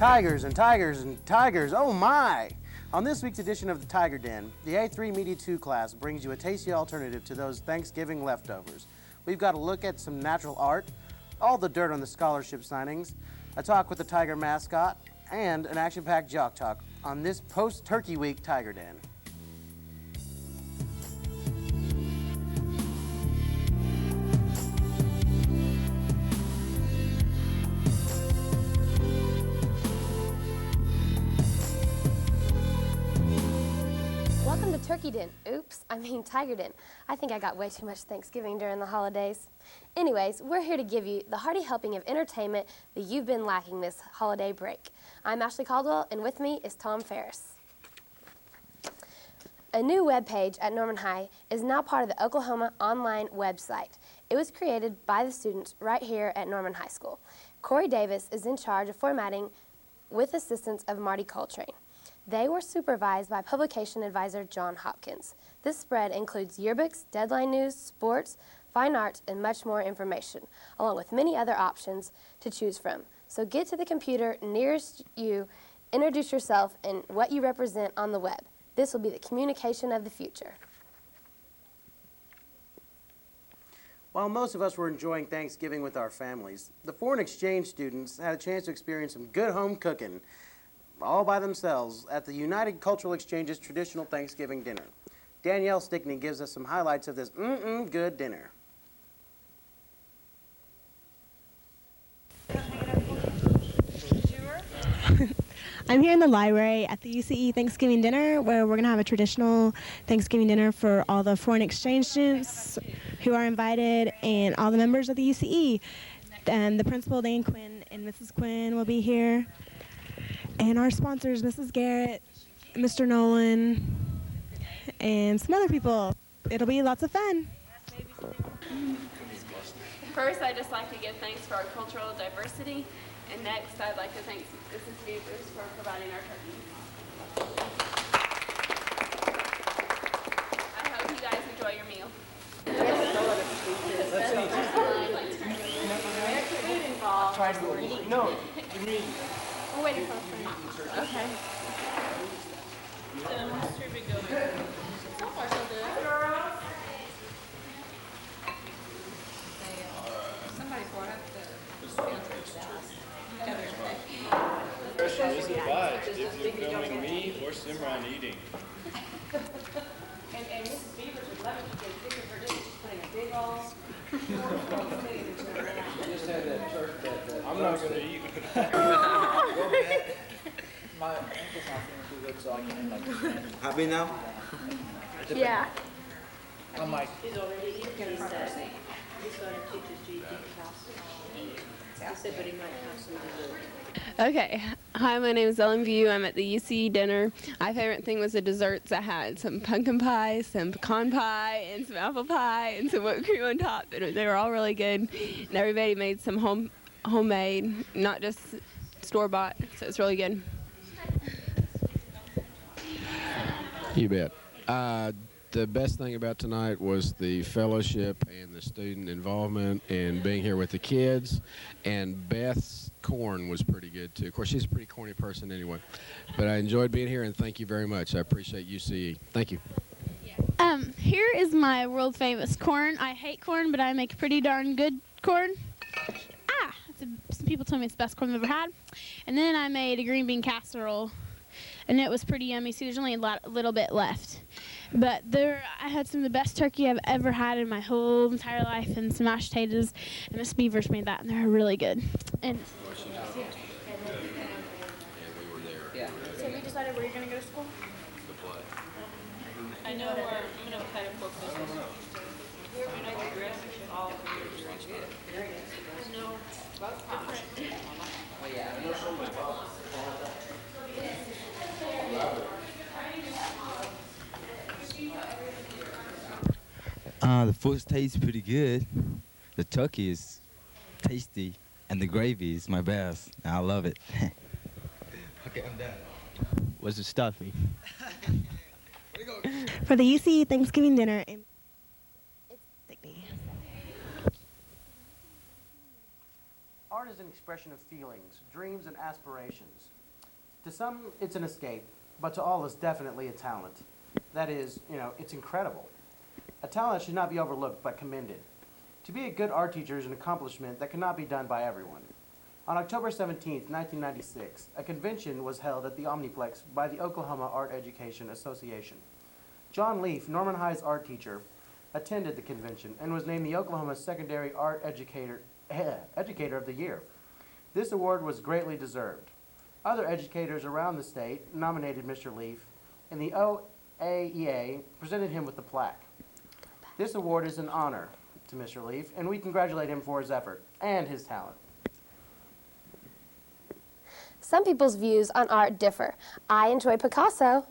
Tigers and tigers and tigers, oh my! On this week's edition of the Tiger Den, the A3 Media 2 class brings you a tasty alternative to those Thanksgiving leftovers. We've got a look at some natural art, all the dirt on the scholarship signings, a talk with the Tiger mascot, and an action-packed jock talk on this post-Turkey Week Tiger Den. Welcome to Turkey Den. Tiger Den. I think I got way too much Thanksgiving during the holidays. Anyways, we're here to give you the hearty helping of entertainment that you've been lacking this holiday break. I'm Ashley Caldwell, and with me is Tom Farris. A new webpage at Norman High is now part of the Oklahoma online website. It was created by the students right here at Norman High School. Corey Davis is in charge of formatting with assistance of Marty Coltrane. They were supervised by publication advisor John Hopkins. This spread includes yearbooks, deadline news, sports, fine arts, and much more information, along with many other options to choose from. So get to the computer nearest you, introduce yourself and what you represent on the web. This will be the communication of the future. While most of us were enjoying Thanksgiving with our families, the foreign exchange students had a chance to experience some good home cooking all by themselves at the United Cultural Exchange's traditional Thanksgiving dinner. Danielle Stickney gives us some highlights of this good dinner. I'm here in the library at the UCE Thanksgiving dinner, where we're going to have a traditional Thanksgiving dinner for all the foreign exchange students who are invited and all the members of the UCE. And the principal, Dan Quinn, and Mrs. Quinn will be here. And our sponsors, Mrs. Garrett, Mr. Nolan, and some other people. It'll be lots of fun. First, I'd just like to give thanks for our cultural diversity. And next, I'd like to thank Mrs. Beavers for providing our turkey. I hope you guys enjoy your meal. We're waiting for the food. Okay. So far, so good. Somebody's brought up the Question is advised if you're filming me or Simran eating. And Mrs. Beavers would love it to get a picture for this. She's putting a big old Just had that church that I'm not going to eat. my ankle's not feeling too good, so I can like stand. Happy now? Yeah. I'm like, He's already, he's going to teach his GD class. He said, but he might have some dessert. Okay. Hi, my name is Ellen View. I'm at the UC dinner. My favorite thing was the desserts. I had some pumpkin pie, some pecan pie, and some apple pie, and some whipped cream on top. They were all really good. And everybody made some homemade, not just store-bought, so it's really good. You bet. The best thing about tonight was the fellowship and the student involvement and being here with the kids. And Beth's corn was pretty good, too. Of course, she's a pretty corny person anyway. But I enjoyed being here, and thank you very much. I appreciate UCE. Thank you. Here is my world-famous corn. I hate corn, but I make pretty darn good corn. Some people told me it's the best corn they've ever had. And then I made a green bean casserole, and it was pretty yummy, so there's only a little bit left. But I had some of the best turkey I've ever had in my whole entire life, and some mashed potatoes, and Miss Beavers made that, and they're really good. And so we decided where you're going to go to school? I know where I'm going to cut a book this one. And I think the rest of all of them are good. I know both different. The food tastes pretty good. The turkey is tasty, and the gravy is my best. I love it. Okay, I'm done. was it stuffy? For the UC Thanksgiving dinner. Art is an expression of feelings, dreams, and aspirations. To some, it's an escape, but to all, it's definitely a talent. That is, it's incredible. A talent should not be overlooked, but commended. To be a good art teacher is an accomplishment that cannot be done by everyone. On October 17, 1996, a convention was held at the Omniplex by the Oklahoma Art Education Association. John Leaf, Norman High's art teacher, attended the convention and was named the Oklahoma Secondary Art Educator of the Year. This award was greatly deserved. Other educators around the state nominated Mr. Leaf, and the OAEA presented him with the plaque. This award is an honor to Mr. Leaf, and we congratulate him for his effort and his talent. Some people's views on art differ. I enjoy Picasso.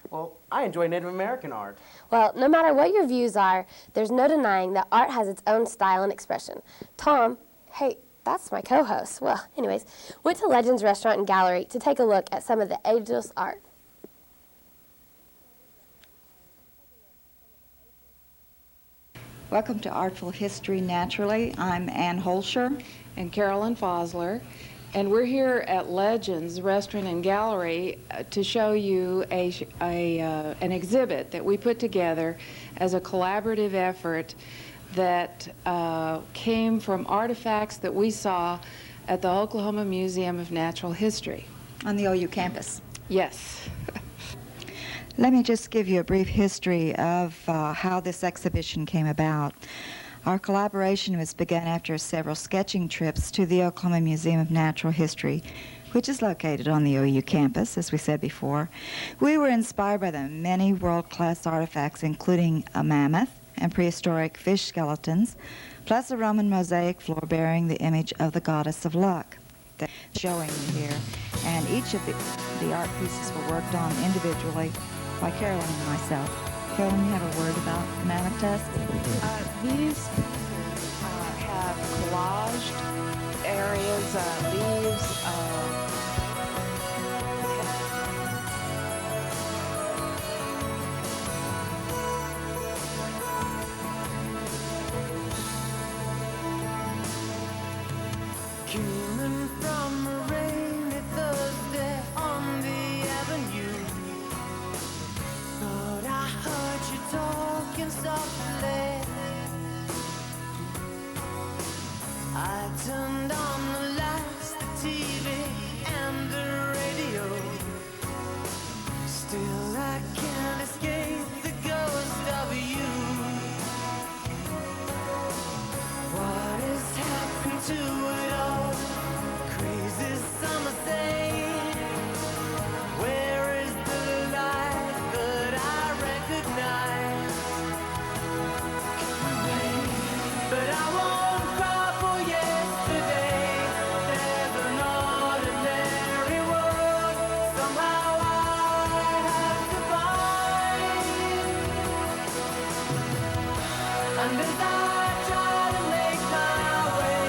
Well, I enjoy Native American art. Well, no matter what your views are, there's no denying that art has its own style and expression. Tom, hey, that's my co-host. Well, anyways, went to Legends Restaurant and Gallery to take a look at some of the ageless art. Welcome to Artful History Naturally. I'm Ann Holscher. And Carolyn Fosler. And we're here at Legends Restaurant and Gallery to show you an exhibit that we put together as a collaborative effort that came from artifacts that we saw at the Oklahoma Museum of Natural History. On the OU campus. Yes. Let me just give you a brief history of how this exhibition came about. Our collaboration was begun after several sketching trips to the Oklahoma Museum of Natural History, which is located on the OU campus, as we said before. We were inspired by the many world-class artifacts, including a mammoth and prehistoric fish skeletons, plus a Roman mosaic floor bearing the image of the goddess of luck. That's showing you here. And each of the art pieces were worked on individually by Carolyn and myself. Carolyn, you have a word about the mammoth test? These have collaged areas, leaves, Coming from a rainy Thursday on the avenue, thought I heard you talking softly. I turned on the lights, the TV, and the radio. Still I can't escape the ghost of you. What has happened to it all? Crazy summer thing. Where is the light that I recognize? But I won't cry for yesterday. There's an ordinary world somehow I have to find. And as I try to make my way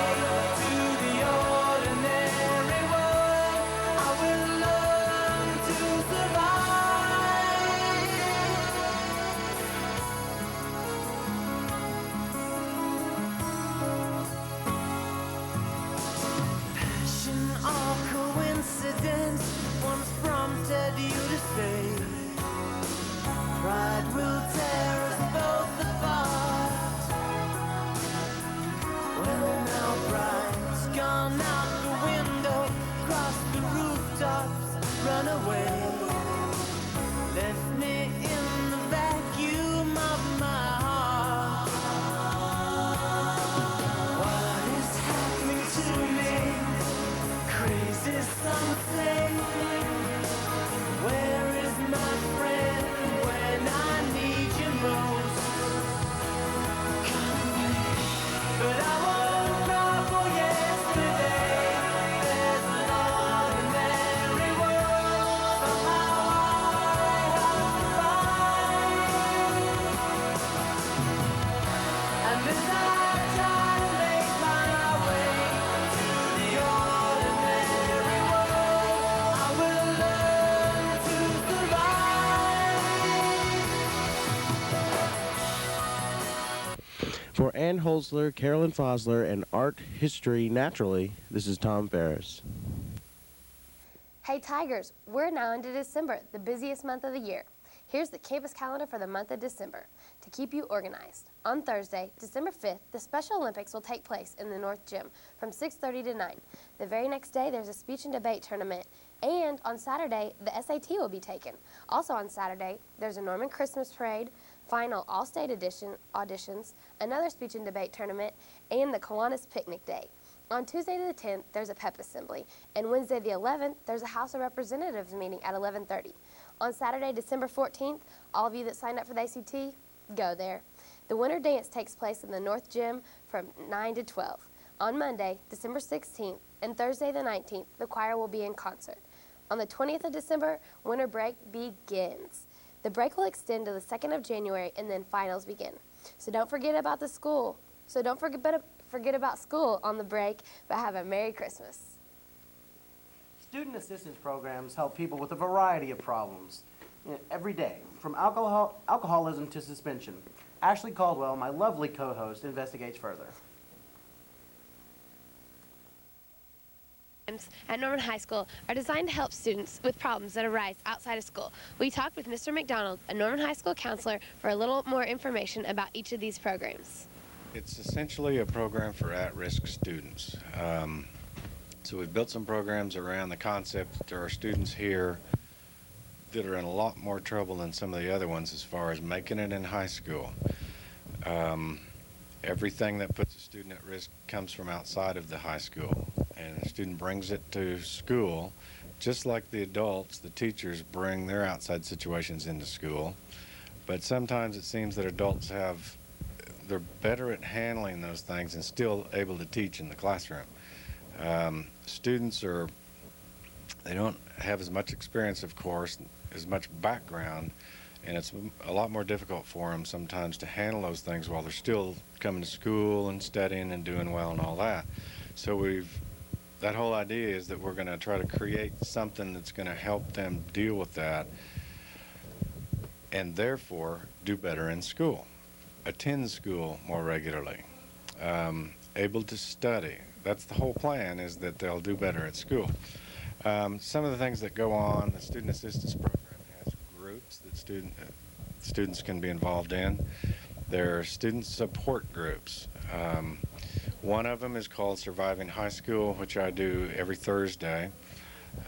to the ordinary world, I will learn to survive. Passion or coincidence once prompted you to say, pride will tear us both apart. Well, now pride's gone out the window, crossed the rooftops, run away. Left me in the vacuum of my heart. What is happening to me? Crazy something. Where is my friend when I need you most? Come away. But I won't cry for yesterday. There's an ordinary world somehow Holzler, Carolyn Fosler, and Art History Naturally, this is Tom Farris. Hey Tigers, we're now into December, the busiest month of the year. Here's the campus calendar for the month of December to keep you organized. On Thursday, December 5th, the Special Olympics will take place in the North Gym from 6:30 to 9. The very next day, there's a speech and debate tournament. And on Saturday, the SAT will be taken. Also on Saturday, there's a Norman Christmas Parade, final All-State auditions, another speech and debate tournament, and the Kiwanis Picnic Day. On Tuesday the 10th, there's a pep assembly, and Wednesday the 11th, there's a House of Representatives meeting at 11:30. On Saturday, December 14th, all of you that signed up for the ACT, go there. The winter dance takes place in the North Gym from 9 to 12. On Monday, December 16th, and Thursday the 19th, the choir will be in concert. On the 20th of December, winter break begins. The break will extend to the 2nd of January, and then finals begin. So don't forget about the school. So don't forget about school on the break, but have a Merry Christmas. Student assistance programs help people with a variety of problems every day, from alcoholism to suspension. Ashley Caldwell, my lovely co-host, investigates further. At Norman High School are designed to help students with problems that arise outside of school. We talked with Mr. McDonald, a Norman High School counselor, for a little more information about each of these programs. It's essentially a program for at-risk students. So we've built some programs around the concept that there are students here that are in a lot more trouble than some of the other ones as far as making it in high school. Everything that puts a student at risk comes from outside of the high school, and the student brings it to school just like the adults. The teachers bring their outside situations into school, but sometimes it seems that adults they're better at handling those things and still able to teach in the classroom. Students they don't have as much experience, of course, as much background, and it's a lot more difficult for them sometimes to handle those things while they're still coming to school and studying and doing well and all that. So that whole idea is that we're going to try to create something that's going to help them deal with that and therefore do better in school, attend school more regularly, able to study. That's the whole plan, is that they'll do better at school. Some of the things that go on, the Student Assistance Program has groups that students can be involved in. There are student support groups. One of them is called Surviving High School, which I do every Thursday.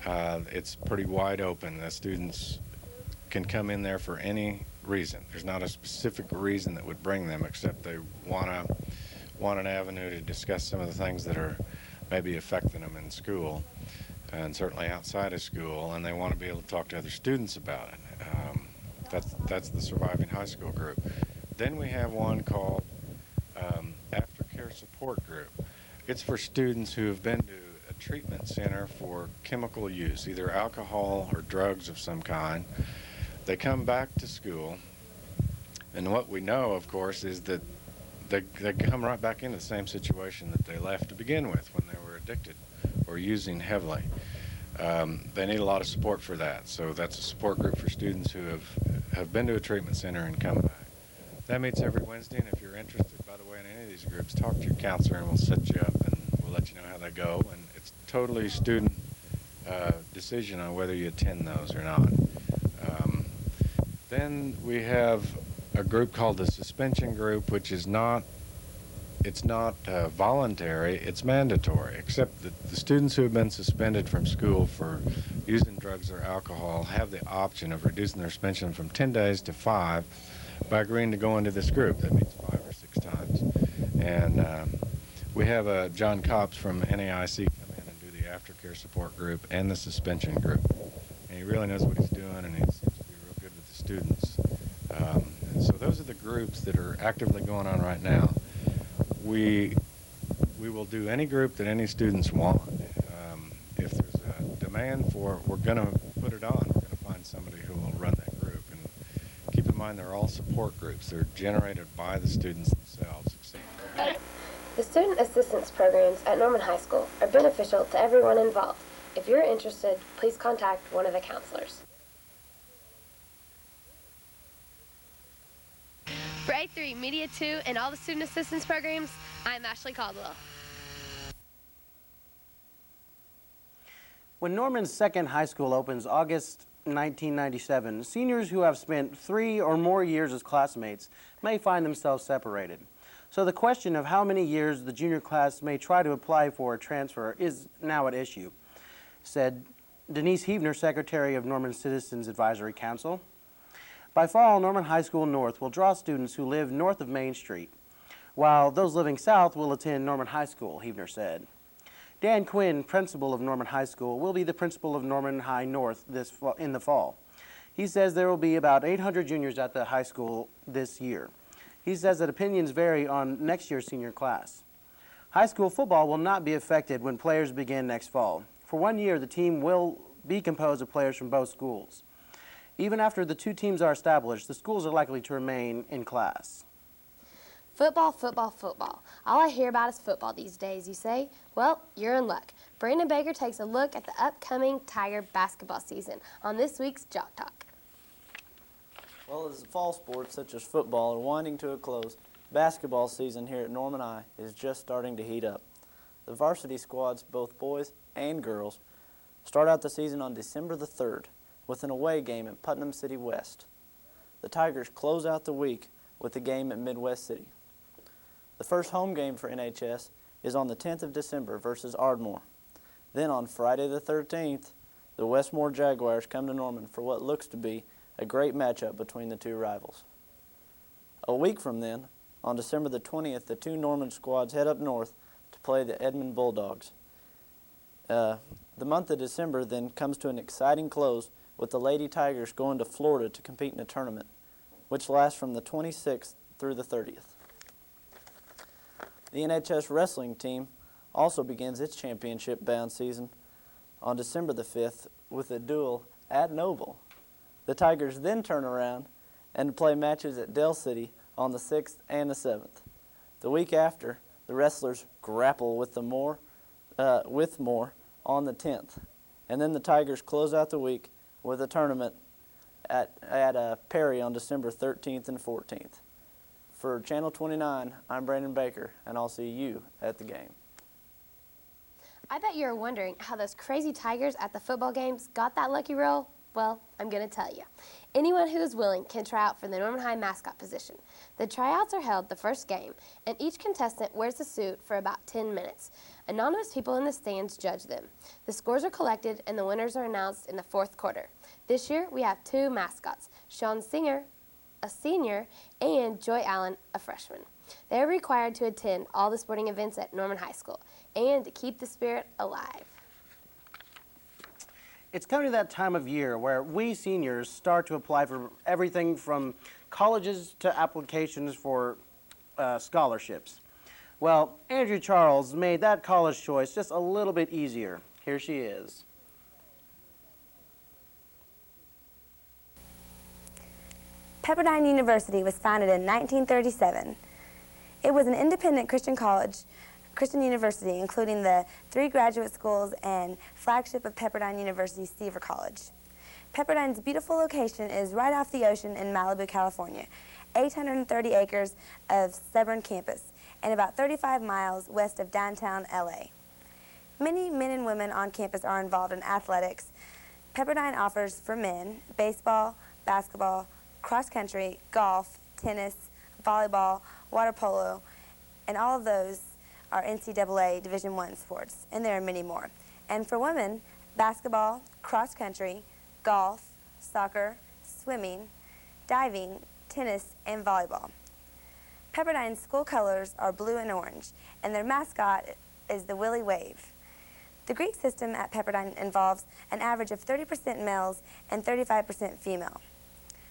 It's pretty wide open. The students can come in there for any reason. There's not a specific reason that would bring them, except they want an avenue to discuss some of the things that are maybe affecting them in school and certainly outside of school, and they want to be able to talk to other students about it. That's the Surviving High School group. Then we have one called Aftercare Support Group. It's for students who have been to a treatment center for chemical use, either alcohol or drugs of some kind. They come back to school, and what we know, of course, is that they come right back into the same situation that they left to begin with when they were addicted or using heavily. They need a lot of support for that. So that's a support group for students who have been to a treatment center and come back. That meets every Wednesday, and if you're interested, by the way, in any of these groups, talk to your counselor and we'll set you up and we'll let you know how they go. And it's totally student decision on whether you attend those or not. Then we have a group called the suspension group, which is not voluntary, it's mandatory, except that the students who have been suspended from school for using drugs or alcohol have the option of reducing their suspension from 10 days to 5 by agreeing to go into this group. That means 5 or 6 times. And we have John Copps from NAIC come in and do the aftercare support group and the suspension group. And he really knows what he's doing, and he seems to be real good with the students. So those are the groups that are actively going on right now. We will do any group that any students want. If there's a demand for it, we're going to put it on. We're going to find somebody who will run that group. And keep in mind, they're all support groups. They're generated by the students themselves. The student assistance programs at Norman High School are beneficial to everyone involved. If you're interested, please contact one of the counselors. For A3 Media 2 and all the student assistance programs, I'm Ashley Caldwell. When Norman's second high school opens August 1997, seniors who have spent 3 or more years as classmates may find themselves separated. So the question of how many years the junior class may try to apply for a transfer is now at issue, said Denise Heavner, Secretary of Norman Citizens Advisory Council. By fall, Norman High School North will draw students who live north of Main Street, while those living south will attend Norman High School, Heavner said. Dan Quinn, principal of Norman High School, will be the principal of Norman High North in the fall. He says there will be about 800 juniors at the high school this year. He says that opinions vary on next year's senior class. High school football will not be affected when players begin next fall. For 1 year, the team will be composed of players from both schools. Even after the 2 teams are established, the schools are likely to remain in class. Football, football, football. All I hear about is football these days, you say? Well, you're in luck. Brandon Baker takes a look at the upcoming Tiger basketball season on this week's Jock Talk. Well, as the fall sports such as football are winding to a close, basketball season here at Norman High is just starting to heat up. The varsity squads, both boys and girls, start out the season on December the 3rd with an away game at Putnam City West. The Tigers close out the week with a game at Midwest City. The first home game for NHS is on the 10th of December versus Ardmore. Then on Friday the 13th, the Westmore Jaguars come to Norman for what looks to be a great matchup between the 2 rivals. A week from then, on December the 20th, the 2 Norman squads head up north to play the Edmond Bulldogs. The month of December then comes to an exciting close with the Lady Tigers going to Florida to compete in a tournament, which lasts from the 26th through the 30th. The NHS wrestling team also begins its championship-bound season on December the 5th with a duel at Noble. The Tigers then turn around and play matches at Dell City on the 6th and the 7th. The week after, the wrestlers grapple with Moore on the 10th. And then the Tigers close out the week with a tournament at Perry on December 13th and 14th. For Channel 29, I'm Brandon Baker, and I'll see you at the game. I bet you're wondering how those crazy Tigers at the football games got that lucky roll. Well, I'm going to tell you. Anyone who is willing can try out for the Norman High mascot position. The tryouts are held the first game, and each contestant wears a suit for about 10 minutes. Anonymous people in the stands judge them. The scores are collected, and the winners are announced in the 4th quarter. This year, we have 2 mascots, Sean Singer, a senior, and Joy Allen, a freshman. They are required to attend all the sporting events at Norman High School and to keep the spirit alive. It's coming to that time of year where we seniors start to apply for everything from colleges to applications for scholarships. Well, Andrew Charles made that college choice just a little bit easier. Here she is. Pepperdine University was founded in 1937. It was an independent Christian college, Christian university, including the 3 graduate schools and flagship of Pepperdine University, Seaver College. Pepperdine's beautiful location is right off the ocean in Malibu, California, 830 acres of Severn campus, and about 35 miles west of downtown LA. Many men and women on campus are involved in athletics. Pepperdine offers for men baseball, basketball, cross country, golf, tennis, volleyball, water polo, and all of those are NCAA Division I sports, and there are many more. And for women, basketball, cross country, golf, soccer, swimming, diving, tennis, and volleyball. Pepperdine's school colors are blue and orange, and their mascot is the Willie Wave. The Greek system at Pepperdine involves an average of 30% males and 35% female.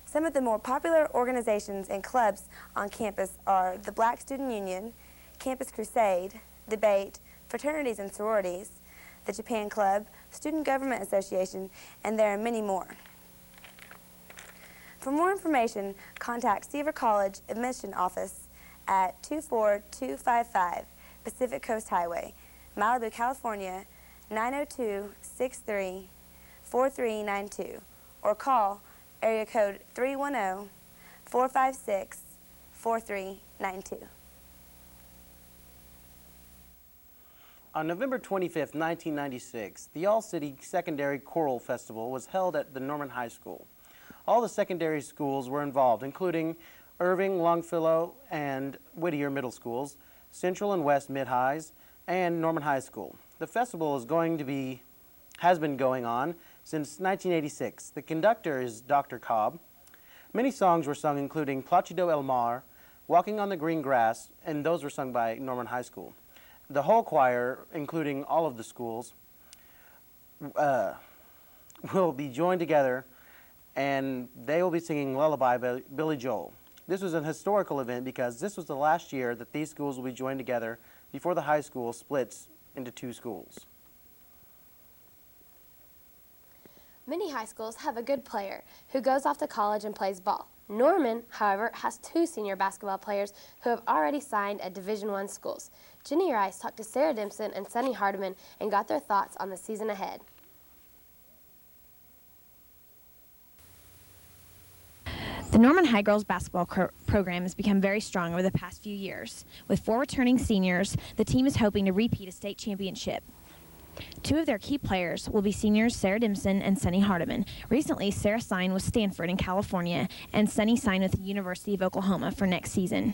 Some of the more popular organizations and clubs on campus are the Black Student Union, Campus Crusade, Debate, Fraternities and Sororities, the Japan Club, Student Government Association, and there are many more. For more information, contact Seaver College Admission Office at 24255 Pacific Coast Highway, Malibu, California, 902-63-4392, or call area code 310-456-4644. 4392. On November 25th, 1996, the All-City Secondary Choral Festival was held at the Norman High School. All the secondary schools were involved, including Irving, Longfellow, and Whittier Middle Schools, Central and West Mid-Highs, and Norman High School. The festival has been going on since 1986. The conductor is Dr. Cobb. Many songs were sung, including Placido El Mar, Walking on the Green Grass, and those were sung by Norman High School. The whole choir, including all of the schools, will be joined together, and they will be singing Lullaby by Billy Joel. This was an historical event because this was the last year that these schools will be joined together before the high school splits into two schools. Many high schools have a good player who goes off to college and plays ball. Norman, however, has 2 senior basketball players who have already signed at Division I schools. Jenny Rice talked to Sarah Dempson and Sunny Hardiman and got their thoughts on the season ahead. The Norman High girls basketball program has become very strong over the past few years. With 4 returning seniors, the team is hoping to repeat a state championship. 2 of their key players will be seniors Sarah Dempson and Sunny Hardiman. Recently, Sarah signed with Stanford in California, and Sunny signed with the University of Oklahoma for next season.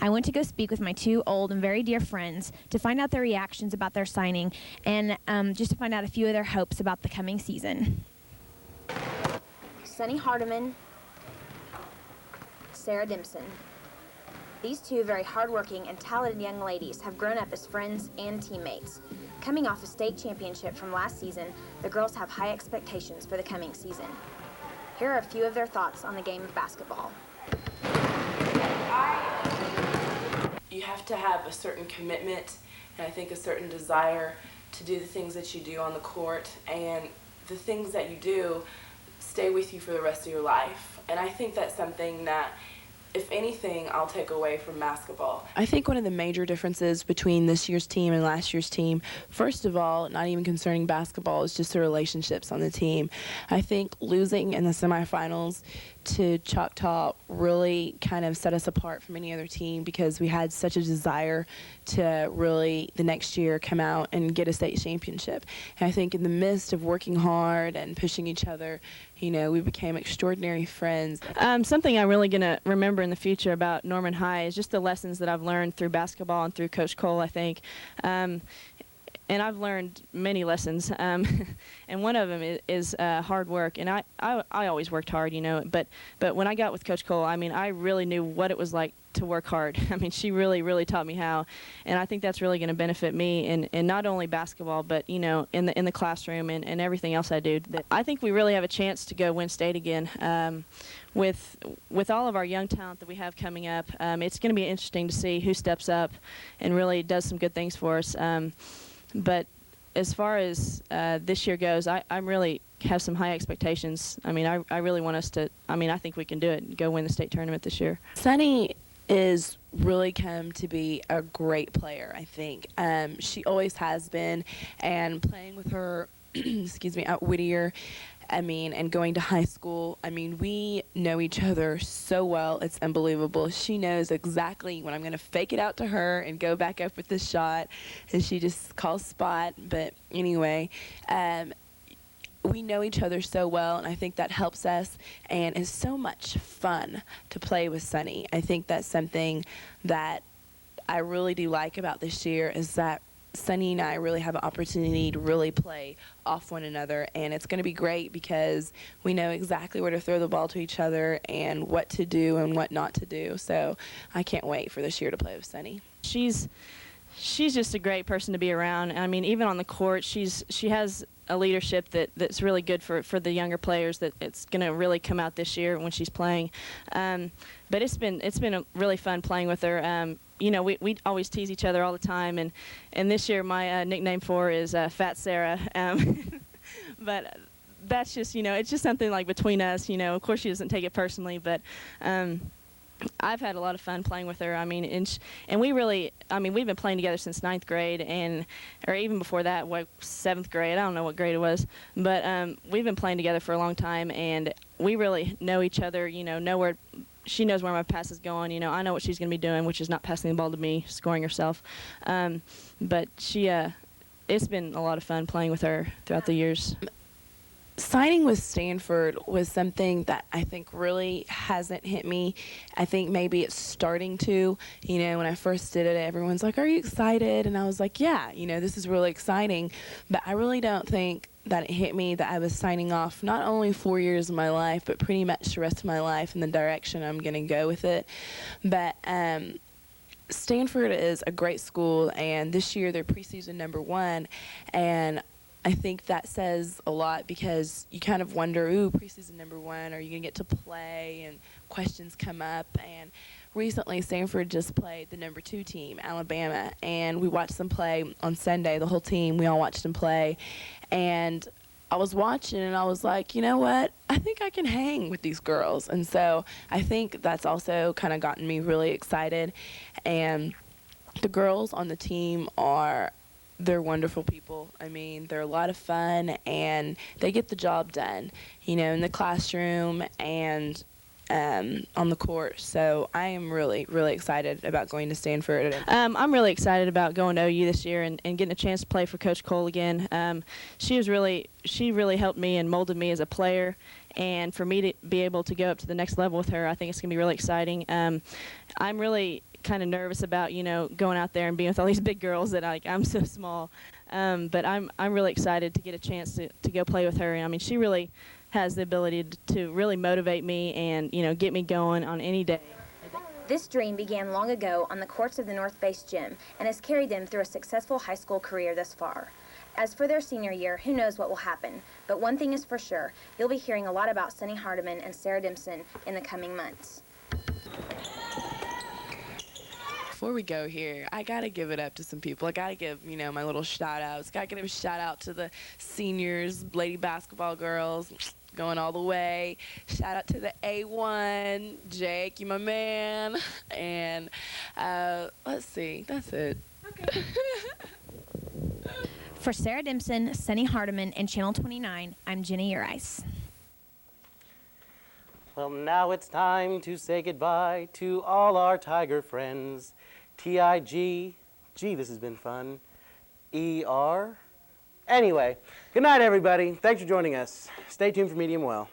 I went to go speak with my 2 old and very dear friends to find out their reactions about their signing and just to find out a few of their hopes about the coming season. Sunny Hardiman, Sarah Dempson. These 2 very hardworking and talented young ladies have grown up as friends and teammates. Coming off a state championship from last season, the girls have high expectations for the coming season. Here are a few of their thoughts on the game of basketball. You have to have a certain commitment and I think a certain desire to do the things that you do on the court, and the things that you do stay with you for the rest of your life. And I think that's something that, if anything, I'll take away from basketball. I think one of the major differences between this year's team and last year's team, first of all, not even concerning basketball, is just the relationships on the team. I think losing in the semifinals to Choctaw really kind of set us apart from any other team because we had such a desire to really the next year come out and get a state championship. And I think in the midst of working hard and pushing each other, you know, we became extraordinary friends. Something I'm really going to remember in the future about Norman High is just the lessons that I've learned through basketball and through Coach Cole, I think. And I've learned many lessons, and one of them is hard work. And I always worked hard, you know, but when I got with Coach Cole, I mean, I really knew what it was like to work hard. I mean, she really taught me how, and I think that's really going to benefit me in not only basketball, but, you know, in the classroom and everything else I do. I think we really have a chance to go win state again. With all of our young talent that we have coming up, it's going to be interesting to see who steps up and really does some good things for us. But as far as this year goes, I really have some high expectations. I mean, I really want us to, I mean, I think we can do it and go win the state tournament this year. Sunny is really come to be a great player, I think. She always has been, and playing with her, excuse me, at Whittier, I mean, and going to high school, I mean, we know each other so well, it's unbelievable. She knows exactly when I'm going to fake it out to her and go back up with the shot, and she just calls spot. But anyway, we know each other so well, and I think that helps us, and it's so much fun to play with Sunny. I think that's something that I really do like about this year, is that Sunny and I really have an opportunity to really play off one another, and it's going to be great because we know exactly where to throw the ball to each other and what to do and what not to do. So I can't wait for this year to play with Sunny. She's just a great person to be around. I mean, even on the court, she has a leadership that's really good for the younger players, that it's going to really come out this year when she's playing. But it's been really fun playing with her. You know, we always tease each other all the time, and this year my nickname for her is Fat Sarah. But that's just, you know, it's just something like between us. You know, of course she doesn't take it personally, but I've had a lot of fun playing with her. I mean, and we really, I mean, we've been playing together since 9th grade, or even before that, 7th grade. I don't know what grade it was, but we've been playing together for a long time, and we really know each other. You know where she knows where my pass is going. You know, I know what she's going to be doing, which is not passing the ball to me, scoring herself. But it's been a lot of fun playing with her throughout the years. Signing with Stanford was something that I think really hasn't hit me. I think maybe it's starting to. You know, when I first did it, everyone's like, "Are you excited?" And I was like, "Yeah, you know, this is really exciting." But I really don't think that it hit me that I was signing off not only 4 years of my life, but pretty much the rest of my life in the direction I'm going to go with it. But Stanford is a great school, and this year they're preseason #1, and I think that says a lot because you kind of wonder, ooh, preseason #1, are you going to get to play? And questions come up. And recently, Stanford just played the #2 team, Alabama, and we watched them play on Sunday, the whole team. We all watched them play. And I was watching, and I was like, you know what? I think I can hang with these girls. And so I think that's also kind of gotten me really excited. And the girls on the team they're wonderful people. I mean, they're a lot of fun, and they get the job done, you know, in the classroom and on the court. So I am really, really excited about going to Stanford. I'm really excited about going to OU this year and getting a chance to play for Coach Cole again. She really helped me and molded me as a player. And for me to be able to go up to the next level with her, I think it's going to be really exciting. I'm really kind of nervous about, you know, going out there and being with all these big girls that I'm so small. But I'm really excited to get a chance to go play with her. And I mean, she really has the ability to really motivate me and, you know, get me going on any day. This dream began long ago on the courts of the North Base Gym and has carried them through a successful high school career thus far. As for their senior year, who knows what will happen, but one thing is for sure, you'll be hearing a lot about Sunny Hardiman and Sarah Dimson in the coming months. Before we go here, I got to give it up to some people. I got to give, you know, my little shout-outs. Got to give a shout-out to the seniors, lady basketball girls, going all the way. Shout-out to the A1, Jake, you my man. And let's see, that's it. Okay. For Sarah Dimson, Sunny Hardiman, and Channel 29, I'm Jenny Urice. Well, now it's time to say goodbye to all our Tiger friends. T-I-G, gee, this has been fun, E-R. Anyway, good night, everybody. Thanks for joining us. Stay tuned for Medium Well.